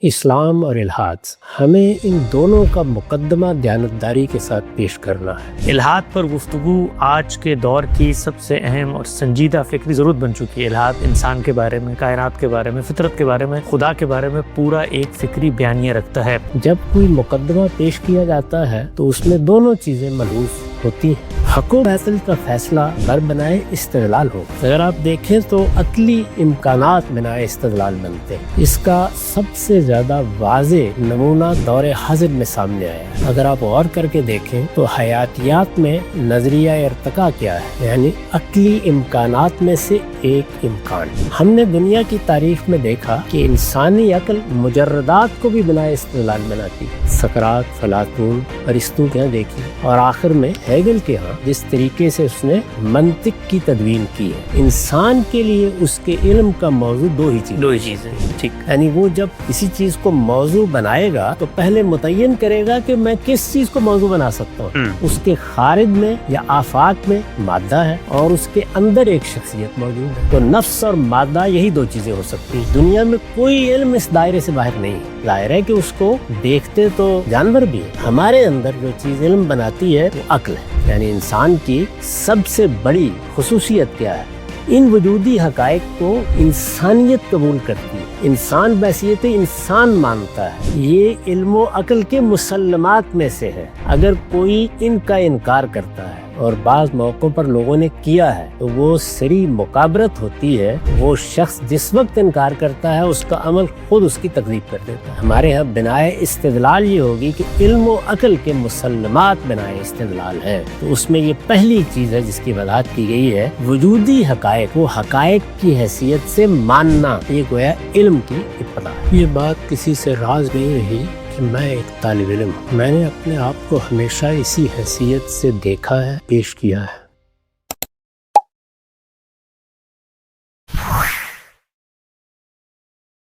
اسلام اور الحاد، ہمیں ان دونوں کا مقدمہ دیانتداری کے ساتھ پیش کرنا ہے۔ الحاد پر گفتگو آج کے دور کی سب سے اہم اور سنجیدہ فکری ضرورت بن چکی ہے۔ الحاد انسان کے بارے میں، کائنات کے بارے میں، فطرت کے بارے میں، خدا کے بارے میں پورا ایک فکری بیانیہ رکھتا ہے۔ جب کوئی مقدمہ پیش کیا جاتا ہے تو اس میں دونوں چیزیں ملحوظ ہوتی ہیں۔ حق و باطل کا فیصلہ بر بنائے استدلال ہو۔ اگر آپ دیکھیں تو عقلی امکانات بنائے استدلال بنتے ہیں۔ اس کا سب سے زیادہ واضح نمونہ دور حاضر میں سامنے آیا ہے۔ اگر آپ غور کر کے دیکھیں تو حیاتیات میں نظریہ ارتقاء کیا ہے، یعنی عقلی امکانات میں سے ایک امکان۔ ہم نے دنیا کی تاریخ میں دیکھا کہ انسانی عقل مجردات کو بھی بنائے استدلال بناتی ہے۔ سقراط، افلاطون، ارسطو کے یہاں دیکھی، اور آخر میں ہیگل کے ہاں جس طریقے سے اس نے منطق کی تدوین کی ہے۔ انسان کے لیے اس کے علم کا موضوع دو ہی چیزیں، ٹھیک، یعنی وہ جب کسی چیز کو موضوع بنائے گا تو پہلے متعین کرے گا کہ میں کس چیز کو موضوع بنا سکتا ہوں۔ اس کے خارج میں یا آفاق میں مادہ ہے اور اس کے اندر ایک شخصیت موجود ہے، تو نفس اور مادہ یہی دو چیزیں ہو سکتی ہیں۔ دنیا میں کوئی علم اس دائرے سے باہر نہیں ہے۔ ظاہر ہے کہ اس کو دیکھتے تو جانور بھی ہیں۔ ہمارے اندر جو چیز علم بناتی ہے وہ عقل ہے، یعنی انسان کی سب سے بڑی خصوصیت کیا ہے؟ ان وجودی حقائق کو انسانیت قبول کرتی ہے، انسان بحیثیت انسان مانتا ہے۔ یہ علم و عقل کے مسلمات میں سے ہے۔ اگر کوئی ان کا انکار کرتا ہے، اور بعض موقعوں پر لوگوں نے کیا ہے، تو وہ سری مقابرت ہوتی ہے۔ وہ شخص جس وقت انکار کرتا ہے اس کا عمل خود اس کی تکذیب کر دیتا ہے۔ ہمارے یہاں بنائے استدلال یہ ہوگی کہ علم و عقل کے مسلمات بنائے استدلال ہے، تو اس میں یہ پہلی چیز ہے جس کی وضاحت کی گئی ہے، وجودی حقائق، وہ حقائق کی حیثیت سے ماننا، یہ گویا علم کی ابتدا ہے۔ یہ بات کسی سے راز نہیں رہی کہ میں ایک طالب علم ہوں۔ میں نے اپنے آپ کو ہمیشہ اسی حیثیت سے دیکھا ہے، پیش کیا ہے۔